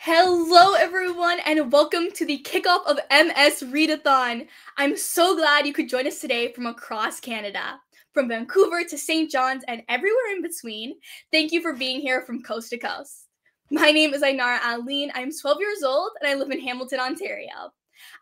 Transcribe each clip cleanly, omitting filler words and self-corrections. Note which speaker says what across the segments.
Speaker 1: Hello, everyone, and welcome to the kickoff of MS Read-a-Thon. I'm so glad you could join us today from across Canada, from Vancouver to St. John's and everywhere in between. Thank you for being here from coast to coast. My name is Ainara Alleyne. I'm 12 years old, and I live in Hamilton, Ontario.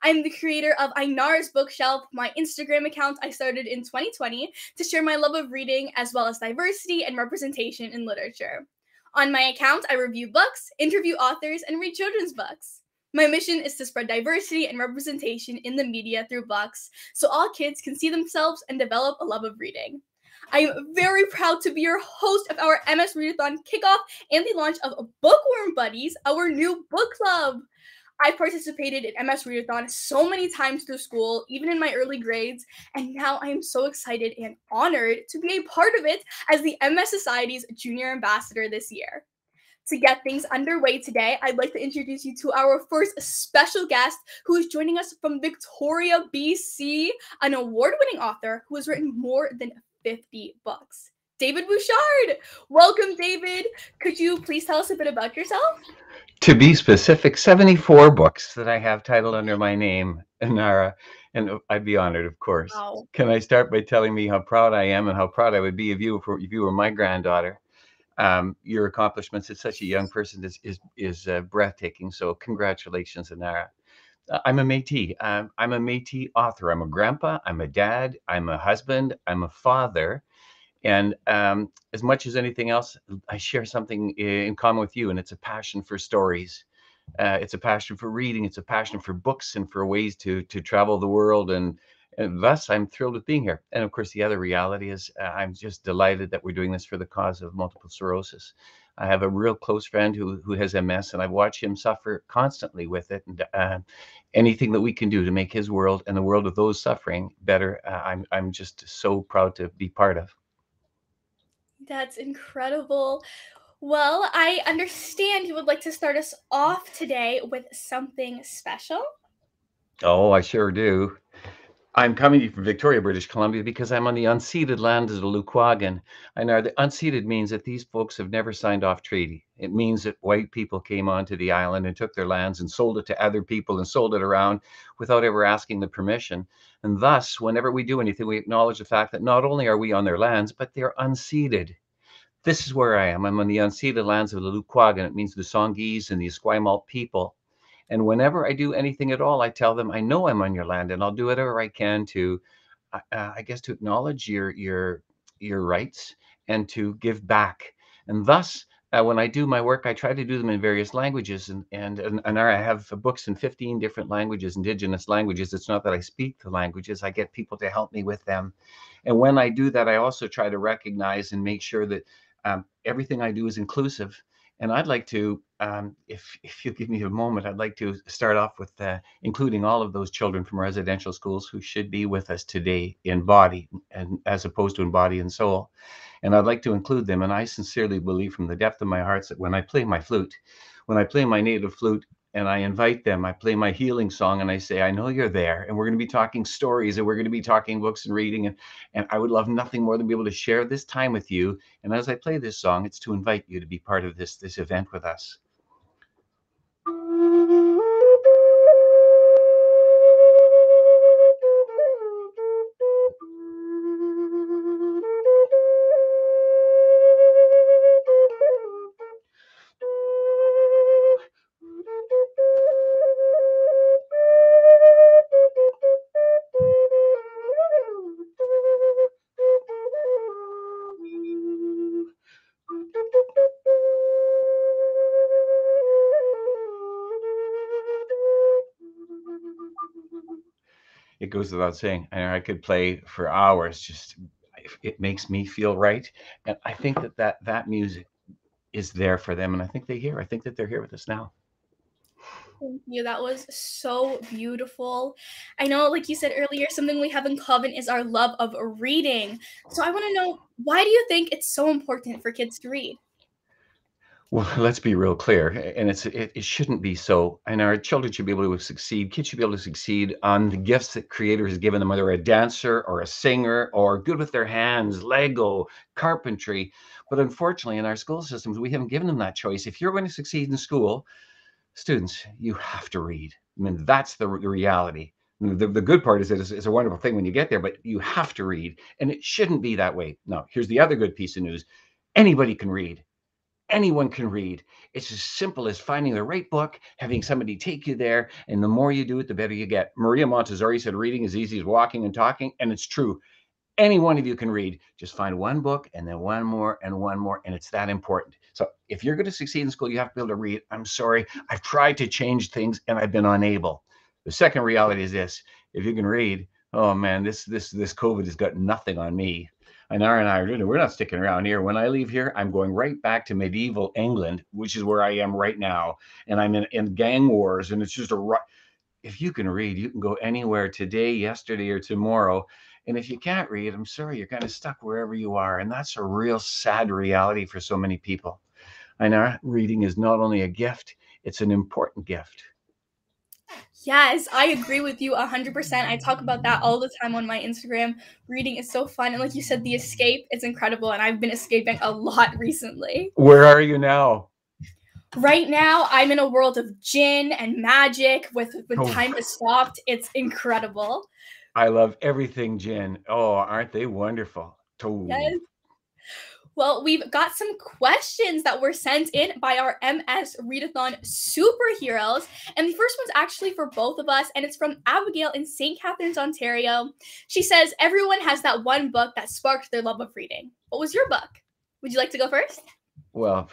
Speaker 1: I'm the creator of Ainara's Bookshelf, my Instagram account I started in 2020 to share my love of reading as well as diversity and representation in literature. On my account, I review books, interview authors, and read children's books. My mission is to spread diversity and representation in the media through books so all kids can see themselves and develop a love of reading. I am very proud to be your host of our MS Read-a-Thon kickoff and the launch of Bookworm Buddies, our new book club. I participated in MS Read-a-Thon so many times through school, even in my early grades, and now I am so excited and honored to be a part of it as the MS Society's Junior Ambassador this year. To get things underway today, I'd like to introduce you to our first special guest who is joining us from Victoria, BC, an award-winning author who has written more than 50 books. David Bouchard! Welcome, David! Could you please tell us a bit about yourself?
Speaker 2: To be specific, 74 books that I have titled under my name, Ainara, and I'd be honored, of course.
Speaker 1: Wow.
Speaker 2: Can I start by telling me how proud I am and how proud I would be of you if you were my granddaughter? Your accomplishments as such a young person is breathtaking. So congratulations, Ainara. I'm a Métis. I'm a Métis author. I'm a grandpa. I'm a dad. I'm a husband. I'm a father. And as much as anything else, I share something in common with you, and it's a passion for stories. It's a passion for reading. It's a passion for books and for ways to travel the world. And thus, I'm thrilled with being here. And of course, the other reality is I'm just delighted that we're doing this for the cause of multiple sclerosis. I have a real close friend who has MS, and I've watched him suffer constantly with it. And anything that we can do to make his world and the world of those suffering better, I'm just so proud to be part of.
Speaker 1: That's incredible. Well, I understand you would like to start us off today with something special.
Speaker 2: Oh, I sure do. I'm coming to you from Victoria, British Columbia, because I'm on the unceded land of the Lukwagan. I know the unceded means that these folks have never signed off treaty. It means that white people came onto the island and took their lands and sold it to other people and sold it around without ever asking the permission. And thus, whenever we do anything, we acknowledge the fact that not only are we on their lands, but they're unceded. This is where I am. I'm on the unceded lands of the Lukwagan. It means the Songhees and the Esquimalt people. And whenever I do anything at all, I tell them, I know I'm on your land, and I'll do whatever I can to, I guess, to acknowledge your rights and to give back. And thus, when I do my work, I try to do them in various languages. And I have books in 15 different languages, indigenous languages. It's not that I speak the languages; I get people to help me with them. And when I do that, I also try to recognize and make sure that everything I do is inclusive. And I'd like to, if you give me a moment, I'd like to start off with including all of those children from residential schools who should be with us today in body and as opposed to in body and soul. And I'd like to include them. And I sincerely believe from the depth of my heart that when I play my flute, when I play my native flute, and I invite them, I play my healing song and I say, I know you're there. And we're going to be talking stories and we're going to be talking books and reading. And I would love nothing more than be able to share this time with you. And as I play this song, it's to invite you to be part of this event with us. It goes without saying, and I could play for hours. Just it makes me feel right, and I think that music is there for them, and I think I think that they're here with us now.
Speaker 1: Thank you. That was so beautiful. I know, like you said earlier, something we have in common is our love of reading. So I want to know, why do you think it's so important for kids to read?
Speaker 2: Well, let's be real clear, and it shouldn't be so. And our children should be able to succeed. Kids should be able to succeed on the gifts that Creator has given them, whether a dancer or a singer or good with their hands, Lego, carpentry. But unfortunately, in our school systems, we haven't given them that choice. If you're going to succeed in school, Students, you have to read. I mean, that's the reality. The good part is that it's a wonderful thing when you get there, but you have to read, and it shouldn't be that way. Now, here's the other good piece of news. Anybody can read. Anyone can read. It's as simple as finding the right book, having somebody take you there, and the more you do it, the better you get. Maria Montessori said reading is easy as walking and talking, and it's true. Any one of you can read. Just find one book and then one more and one more, and it's that important. So if you're going to succeed in school, you have to be able to read. I'm sorry, I've tried to change things and I've been unable. The second reality is this: if you can read, oh man, this COVID has got nothing on me. Ainara and I are, we're not sticking around here. When I leave here, I'm going right back to medieval England, which is where I am right now, and I'm in gang wars, and it's just if you can read, you can go anywhere today, yesterday, or tomorrow. And if you can't read, I'm sorry, you're kind of stuck wherever you are. And that's a real sad reality for so many people. I know reading is not only a gift, it's an important gift.
Speaker 1: Yes, I agree with you 100%. I talk about that all the time on my Instagram. Reading is so fun. And like you said, the escape is incredible. And I've been escaping a lot recently.
Speaker 2: Where are you now?
Speaker 1: Right now, I'm in a world of gin and magic when
Speaker 2: Oh.
Speaker 1: time has stopped. It's incredible.
Speaker 2: I love everything gin. Oh, aren't they wonderful? Oh.
Speaker 1: Yes. Well, we've got some questions that were sent in by our MS Read-a-Thon Superheroes. And the first one's actually for both of us, and it's from Abigail in St. Catharines, Ontario. She says, everyone has that one book that sparked their love of reading. What was your book? Would you like to go first?
Speaker 2: Well,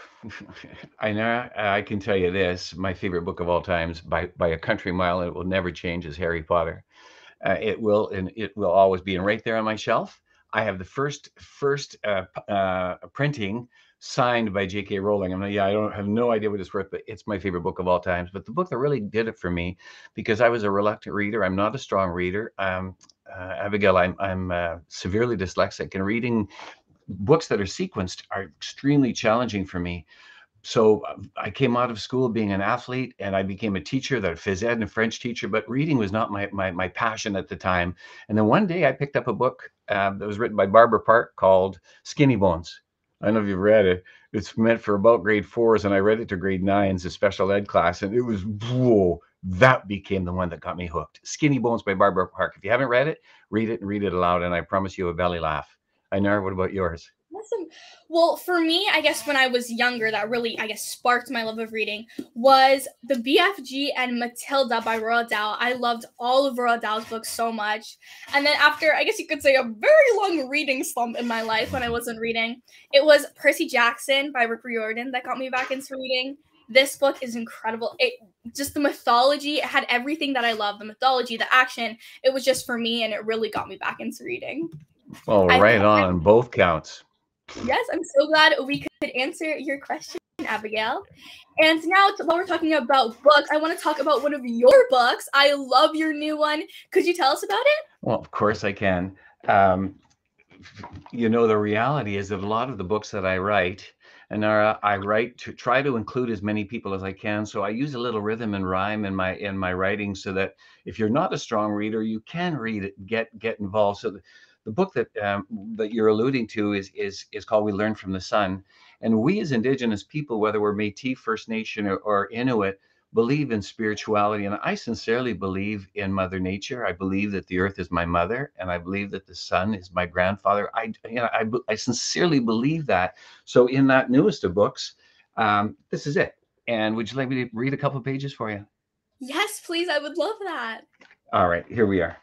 Speaker 2: I can tell you this. My favorite book of all times by a country mile, and it will never change, is Harry Potter. It will always be. And right there on my shelf, I have the first printing signed by J.K. Rowling. I don't have no idea what it's worth, but it's my favorite book of all times. But the book that really did it for me, because I was a reluctant reader. I'm not a strong reader. Abigail, I'm severely dyslexic, and reading books that are sequenced are extremely challenging for me. So I came out of school being an athlete, and I became a teacher, that phys ed and a French teacher, but reading was not my passion at the time. And then one day I picked up a book that was written by Barbara Park called Skinny Bones. I don't know if you've read it. It's meant for about grade 4s, and I read it to grade 9s, a special ed class, and it was, whoa, that became the one that got me hooked. Skinny Bones by Barbara Park. If you haven't read it and read it aloud, and I promise you a belly laugh. Ainara, what about yours?
Speaker 1: Awesome. Well, for me, I guess when I was younger, that really, I guess, sparked my love of reading was the BFG and Matilda by Roald Dahl. I loved all of Roald Dahl's books so much. And then after, I guess you could say, a very long reading slump in my life when I wasn't reading, it was Percy Jackson by Riordan that got me back into reading. This book is incredible. Just the mythology, it had everything that I love. The mythology, the action, it was just for me, and it really got me back into reading.
Speaker 2: Well, right on both counts.
Speaker 1: Yes, I'm so glad we could answer your question, Abigail. And now, while we're talking about books, I want to talk about one of your books. I love your new one. Could you tell us about it?
Speaker 2: Well, of course I can. The reality is that a lot of the books that I write, I write to try to include as many people as I can. So I use a little rhythm and rhyme in my writing, so that if you're not a strong reader, you can read it, get involved. So the book that you're alluding to is called We Learn from the Sun. And we as Indigenous people, whether we're Métis, First Nation, or Inuit, believe in spirituality. And I sincerely believe in Mother Nature. I believe that the earth is my mother, and I believe that the sun is my grandfather. I sincerely believe that. So in that newest of books, this is it. And would you like me to read a couple of pages for you?
Speaker 1: Yes, please. I would love that.
Speaker 2: All right, here we are.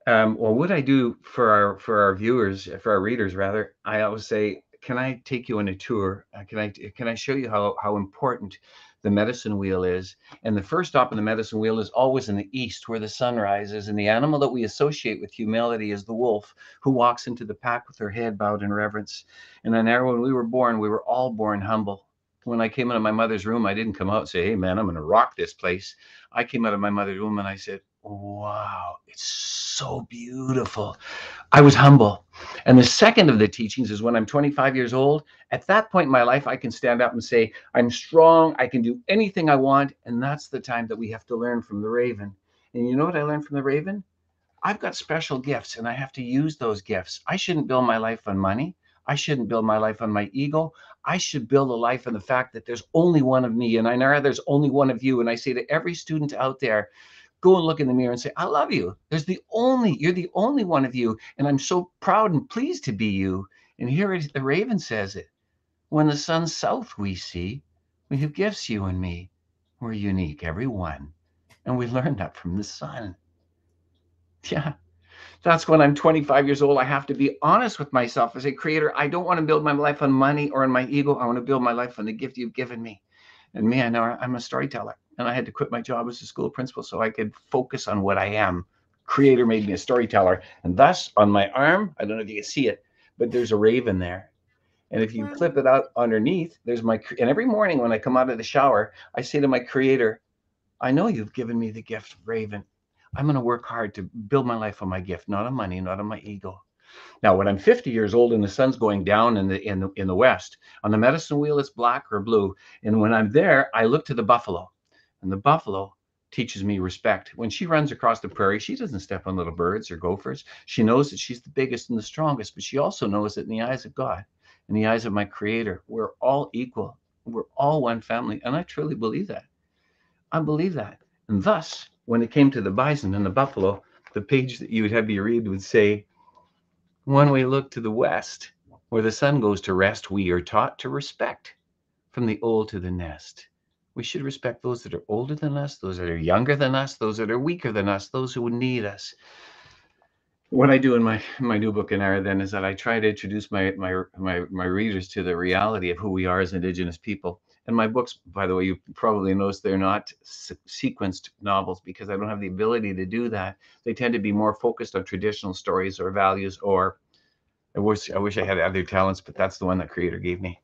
Speaker 2: Well, what I do for our viewers, for our readers rather, I always say, can I take you on a tour? Can I show you how important the medicine wheel is? And the first stop in the medicine wheel is always in the east, where the sun rises. And the animal that we associate with humility is the wolf, who walks into the pack with her head bowed in reverence. And Ainara, when we were born, we were all born humble. When I came out of my mother's room, I didn't come out and say, hey man, I'm going to rock this place. I came out of my mother's room and I said, wow, it's so beautiful. I was humble. And the second of the teachings is when I'm 25 years old. At that point in my life, I can stand up and say, I'm strong. I can do anything I want. And that's the time that we have to learn from the raven. And you know what I learned from the raven? I've got special gifts, and I have to use those gifts. I shouldn't build my life on money. I shouldn't build my life on my ego. I should build a life on the fact that there's only one of me, and Ainara, there's only one of you. And I say to every student out there, go and look in the mirror and say, I love you. You're the only one of you. And I'm so proud and pleased to be you. And here the raven says it. When the sun's south we see, we have gifts, you and me. We're unique, every one. And we learned that from the sun. Yeah. That's when I'm 25 years old. I have to be honest with myself as a creator. I don't want to build my life on money or on my ego. I want to build my life on the gift you've given me. And me, I know I'm a storyteller. And I had to quit my job as a school principal so I could focus on what I am. Creator made me a storyteller. And thus, on my arm, I don't know if you can see it, but there's a raven there. And if you clip it out underneath, there's my, and every morning when I come out of the shower, I say to my creator, I know you've given me the gift of raven. I'm going to work hard to build my life on my gift, not on money, not on my ego. Now, when I'm 50 years old and the sun's going down in the west, on the medicine wheel, it's black or blue. And when I'm there, I look to the buffalo, and the buffalo teaches me respect. When she runs across the prairie, she doesn't step on little birds or gophers. She knows that she's the biggest and the strongest, but she also knows that in the eyes of God, in the eyes of my creator, we're all equal. We're all one family. And I truly believe that. I believe that. And thus, when it came to the bison and the buffalo, the page that you would have me read would say, when we look to the west, where the sun goes to rest, we are taught to respect from the old to the nest. We should respect those that are older than us, those that are younger than us, those that are weaker than us, those who need us. What I do in my new book, Ainara, then, is that I try to introduce my readers to the reality of who we are as Indigenous people. And my books, by the way, you probably noticed they're not sequenced novels because I don't have the ability to do that. They tend to be more focused on traditional stories or values, or I wish I had other talents, but that's the one that creator gave me.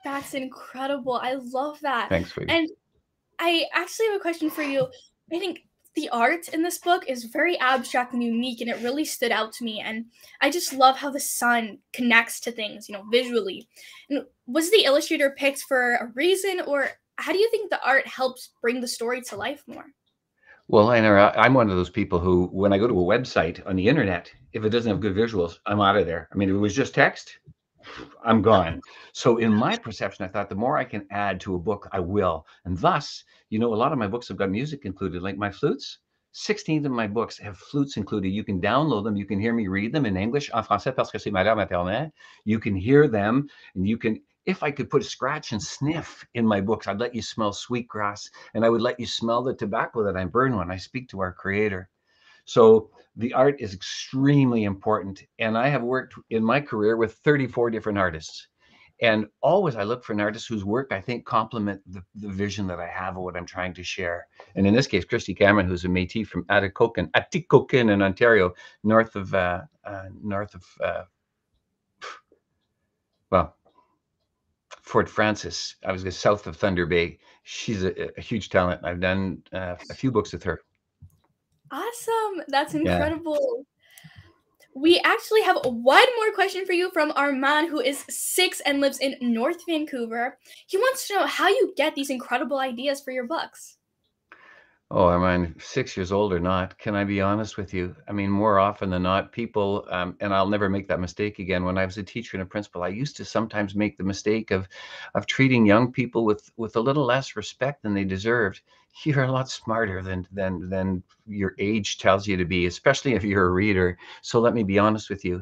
Speaker 1: That's incredible. I love that.
Speaker 2: Thanks, sweetie.
Speaker 1: And I actually have a question for you. I think the art in this book is very abstract and unique, and it really stood out to me. And I just love how the sun connects to things, visually. And was the illustrator picked for a reason, or how do you think the art helps bring the story to life more?
Speaker 2: Well, Ainara, I'm one of those people who, when I go to a website on the internet, if it doesn't have good visuals, I'm out of there. I mean, if it was just text, I'm gone. So in my perception, I thought the more I can add to a book, I will. And thus, a lot of my books have got music included, like my flutes. 16 of my books have flutes included. You can download them. You can hear me read them in English, en français, parce que c'est ma langue maternelle. You can hear them, and you can, if I could put a scratch and sniff in my books, I'd let you smell sweetgrass, and I would let you smell the tobacco that I burn when I speak to our creator. So the art is extremely important. And I have worked in my career with 34 different artists. And always I look for an artist whose work I think complement the vision that I have of what I'm trying to share. And in this case, Christy Cameron, who's a Métis from Atikokan in Ontario, north of Fort Francis. I was south of Thunder Bay. She's a huge talent. I've done a few books with her.
Speaker 1: Awesome. That's incredible. Yeah. We actually have one more question for you from Armand, who is 6 and lives in North Vancouver. He wants to know how you get these incredible ideas for your books.
Speaker 2: Oh, I'm 6 years old or not. Can I be honest with you? I mean, more often than not, people, and I'll never make that mistake again. When I was a teacher and a principal, I used to sometimes make the mistake of treating young people with a little less respect than they deserved. You're a lot smarter than your age tells you to be, especially if you're a reader. So let me be honest with you.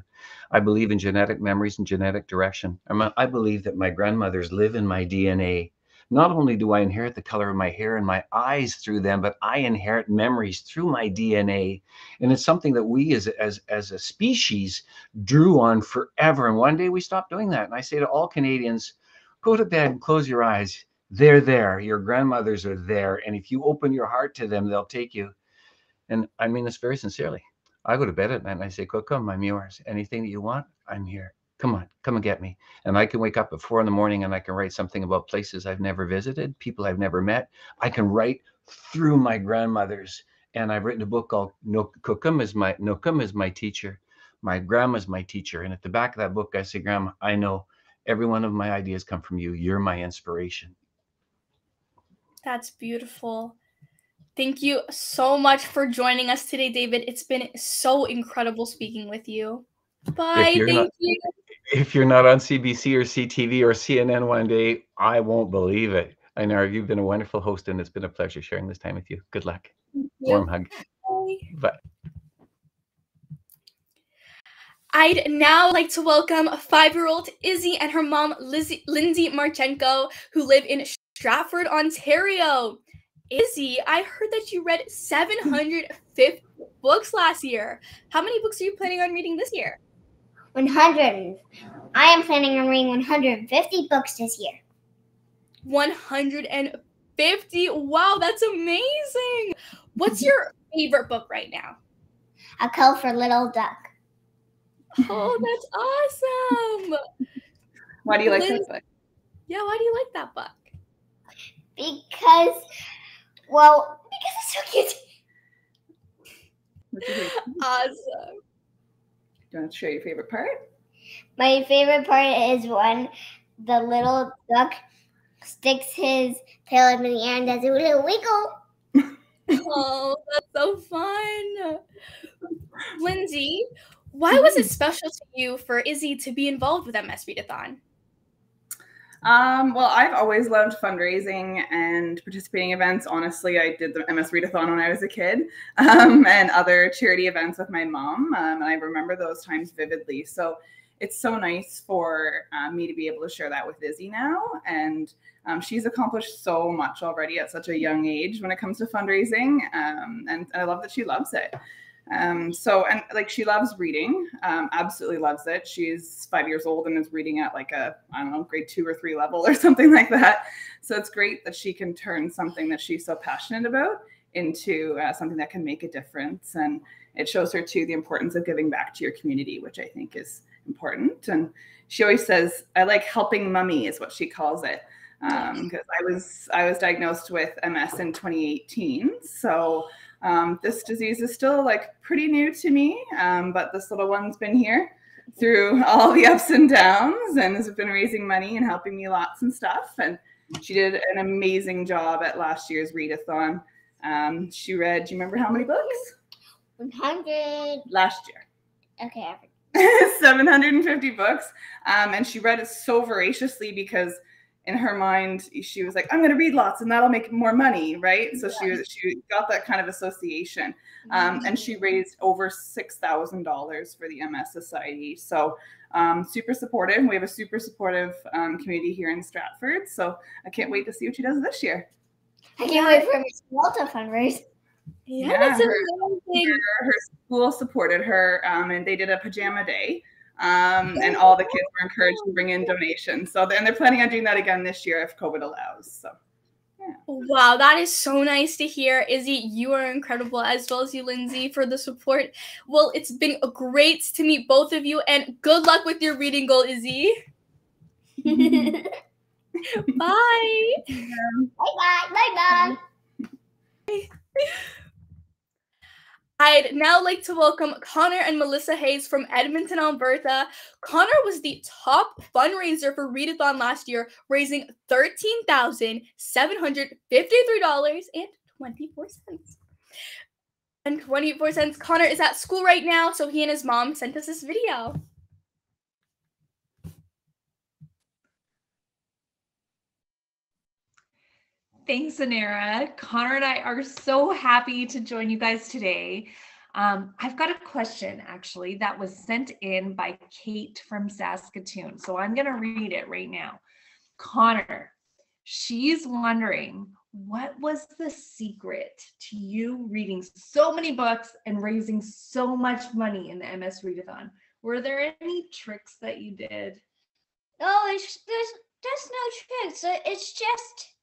Speaker 2: I believe in genetic memories and genetic direction. I believe that my grandmothers live in my DNA. Not only do I inherit the color of my hair and my eyes through them, but I inherit memories through my DNA. And it's something that we as a species drew on forever. And one day we stopped doing that. And I say to all Canadians, go to bed and close your eyes. They're there. Your grandmothers are there. And if you open your heart to them, they'll take you. And I mean this very sincerely. I go to bed at night and I say, come, I'm yours. Anything that you want, I'm here. Come on, come and get me. And I can wake up at 4 a.m. and I can write something about places I've never visited, people I've never met. I can write through my grandmothers. And I've written a book called Nokum is my teacher. My grandma's my teacher. And at the back of that book, I say, Grandma, I know every one of my ideas come from you. You're my inspiration.
Speaker 1: That's beautiful. Thank you so much for joining us today, David. It's been so incredible speaking with you.
Speaker 2: If
Speaker 1: Bye.
Speaker 2: you're not
Speaker 1: Thank you.
Speaker 2: if you're not on CBC or CTV or CNN one day, I won't believe it. Ainara, you've been a wonderful host, and it's been a pleasure sharing this time with you. Good luck.
Speaker 1: Thank
Speaker 2: Warm
Speaker 1: you.
Speaker 2: hug.
Speaker 1: Bye.
Speaker 2: Bye.
Speaker 1: I'd now like to welcome a 5-year-old Izzy and her mom, Lindsay Marchenko, who live in Stratford, Ontario. Izzy, I heard that you read 750 books last year. How many books are you planning on reading this year?
Speaker 3: 100. I am planning on reading 150 books this year.
Speaker 1: 150? Wow, that's amazing. What's your favorite book right now?
Speaker 3: A Colorful Little Duck.
Speaker 1: Oh, that's awesome.
Speaker 4: Why do you like that book?
Speaker 1: Yeah, why do you like that book?
Speaker 3: Because it's so cute.
Speaker 1: Awesome.
Speaker 4: Do you want to share your favorite part?
Speaker 3: My favorite part is when the little duck sticks his tail up in the air and does a little wiggle.
Speaker 1: Oh, that's so fun. Lindsay, why was it special to you for Izzy to be involved with MS Read-a-Thon?
Speaker 4: Well, I've always loved fundraising and participating events. Honestly, I did the MS Read-a-Thon when I was a kid, and other charity events with my mom. And I remember those times vividly. So it's so nice for me to be able to share that with Izzy now. And she's accomplished so much already at such a young age when it comes to fundraising. And I love that she loves it. She loves reading, absolutely loves it. She's 5 years old and is reading at like a, I don't know, grade 2 or 3 level or something like that. So it's great that she can turn something that she's so passionate about into something that can make a difference. And it shows her too the importance of giving back to your community, which I think is important. And she always says, I like helping mummy is what she calls it. Because I was diagnosed with MS in 2018. So this disease is still like pretty new to me, but this little one's been here through all the ups and downs and has been raising money and helping me lots and stuff. And she did an amazing job at last year's read-a-thon. She read, do you remember how many books?
Speaker 3: 100.
Speaker 4: Last year.
Speaker 3: Okay.
Speaker 4: 750 books. And she read it so voraciously because in her mind, she was like, I'm going to read lots and that'll make more money, right? So she got that kind of association. And she raised over $6,000 for the MS Society. So super supportive. We have a super supportive community here in Stratford. So I can't wait to see what she does this year.
Speaker 3: I can't wait for Miss Walt to fundraise.
Speaker 1: Yeah, that's amazing.
Speaker 4: Her school supported her and they did a pajama day. And all the kids were encouraged to bring in donations. So then they're planning on doing that again this year if COVID allows. So, yeah.
Speaker 1: Wow, that is so nice to hear. Izzy, you are incredible, as well as you, Lindsay, for the support. Well, it's been great to meet both of you, and good luck with your reading goal, Izzy. Bye.
Speaker 3: Bye-bye.
Speaker 1: I'd now like to welcome Connor and Melissa Hayes from Edmonton, Alberta. Connor was the top fundraiser for Read-a-Thon last year, raising $13,753.24. Connor is at school right now, so he and his mom sent us this video.
Speaker 5: Thanks, Ainara. Connor and I are so happy to join you guys today. I've got a question, actually, that was sent in by Kate from Saskatoon. So I'm going to read it right now. Connor, she's wondering, what was the secret to you reading so many books and raising so much money in the MS Read-a-Thon? Were there any tricks that you did?
Speaker 3: No, there's no tricks. It's just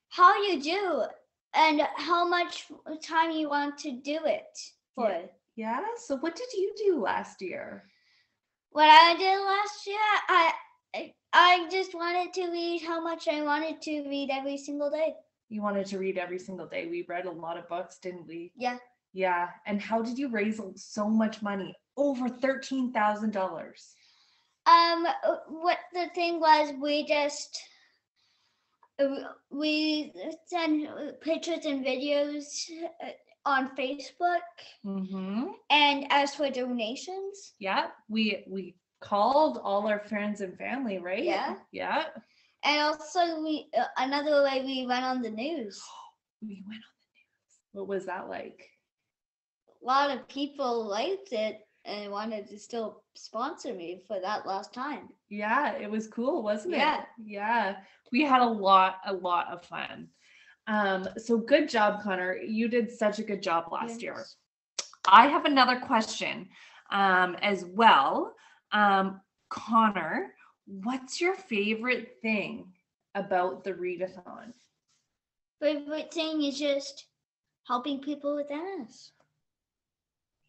Speaker 3: how you do and how much time you want to do it for.
Speaker 5: Yeah. So what did you do last year?
Speaker 3: What I did last year, I just wanted to read how much I wanted to read every single day.
Speaker 5: You wanted to read every single day. We read a lot of books, didn't we?
Speaker 3: Yeah.
Speaker 5: Yeah. And how did you raise so much money? Over $13,000.
Speaker 3: What the thing was, we send pictures and videos on Facebook. And as for donations,
Speaker 5: yeah, we called all our friends and family, right?
Speaker 3: Yeah. And also another way we went on the news.
Speaker 5: We went on the news. What was that like?
Speaker 3: A lot of people liked it and wanted to still sponsor me for that last time.
Speaker 5: Yeah, it was cool, wasn't it?
Speaker 3: Yeah.
Speaker 5: Yeah. We had a lot of fun. So good job, Connor. You did such a good job last year. I have another question as well. Connor, what's your favorite thing about the Read-a-Thon?
Speaker 3: Favorite thing is just helping people with MS.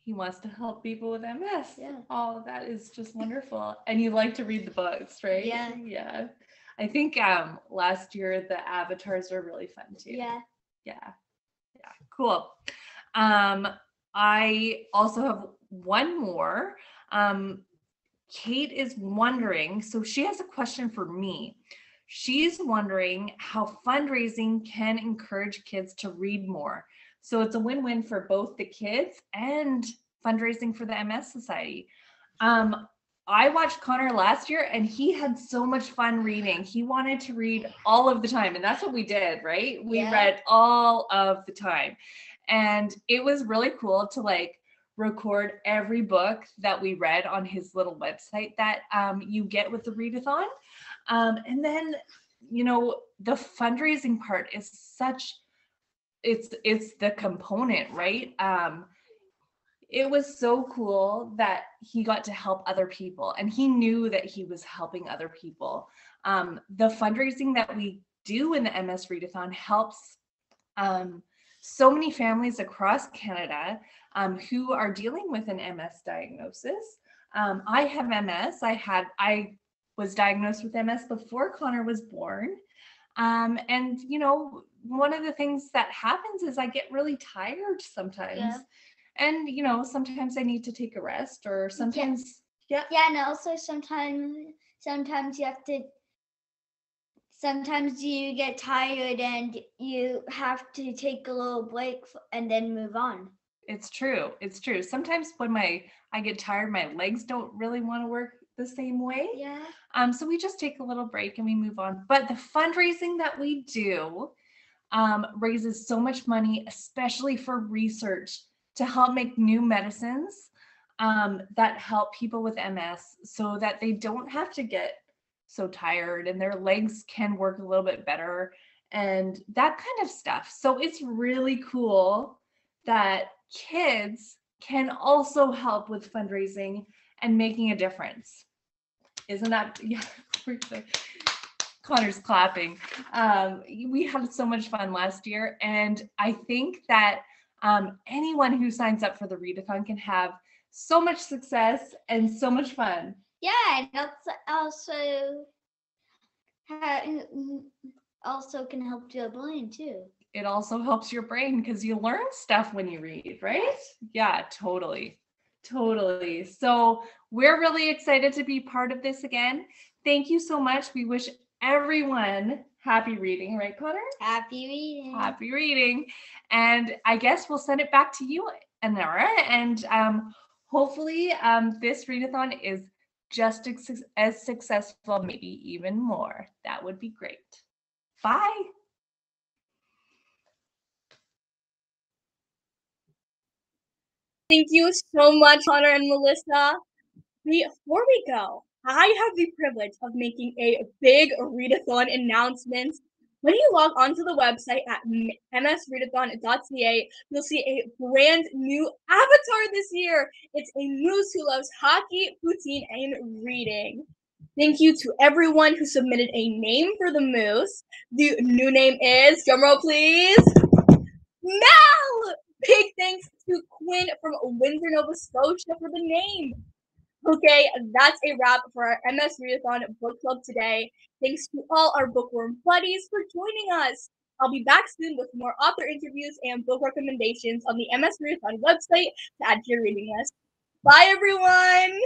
Speaker 5: He wants to help people with MS.
Speaker 3: Yeah.
Speaker 5: Oh, that is just wonderful. And you like to read the books, right?
Speaker 3: Yeah.
Speaker 5: Yeah. I think last year the avatars were really fun too.
Speaker 3: Yeah.
Speaker 5: Yeah. Yeah. Cool. I also have one more. Kate is wondering, so she has a question for me. She's wondering how fundraising can encourage kids to read more. So it's a win-win for both the kids and fundraising for the MS Society. I watched Connor last year and he had so much fun reading. He wanted to read all of the time, and that's what we did, right? We read all of the time. And it was really cool to like record every book that we read on his little website that you get with the Read-a-Thon. And then, you know, the fundraising part is such, it's the component, right? It was so cool that he got to help other people and he knew that he was helping other people. The fundraising that we do in the MS Read-a-Thon helps so many families across Canada who are dealing with an MS diagnosis. I have MS. I was diagnosed with MS before Connor was born. And, you know, one of the things that happens is I get really tired sometimes.
Speaker 3: Yeah.
Speaker 5: And, you know, sometimes I need to take a rest or sometimes,
Speaker 3: Yeah, and also sometimes you have to, sometimes you get tired and you have to take a little break and then move on.
Speaker 5: It's true. It's true. Sometimes when I get tired, my legs don't really want to work the same way.
Speaker 3: Yeah.
Speaker 5: So we just take a little break and we move on. But the fundraising that we do raises so much money, especially for research to help make new medicines that help people with MS so that they don't have to get so tired and their legs can work a little bit better and that kind of stuff. So it's really cool that kids can also help with fundraising and making a difference. Isn't that, yeah, Connor's clapping. We had so much fun last year, and I think that anyone who signs up for the Read-a-Thon can have so much success and so much fun.
Speaker 3: Yeah, and that's also can help your brain too.
Speaker 5: It also helps your brain because you learn stuff when you read, right?
Speaker 3: Yes.
Speaker 5: Yeah, totally. Totally. So we're really excited to be part of this again. Thank you so much. We wish everyone happy reading, right, Connor?
Speaker 3: Happy reading.
Speaker 5: Happy reading. And I guess we'll send it back to you, Ainara. And hopefully this read-a-thon is just as successful, maybe even more. That would be great. Bye.
Speaker 1: Thank you so much, Connor and Melissa. Before we go, I have the privilege of making a big read-a-thon announcement. When you log onto the website at msreadathon.ca, you'll see a brand new avatar this year. It's a moose who loves hockey, poutine, and reading. Thank you to everyone who submitted a name for the moose. The new name is, drumroll please, Mel! Big thanks to Quinn from Windsor, Nova Scotia for the name. Okay, that's a wrap for our MS Read-a-Thon Book Club today. Thanks to all our Bookworm Buddies for joining us. I'll be back soon with more author interviews and book recommendations on the MS Read-a-Thon website to add to your reading list. Bye, everyone!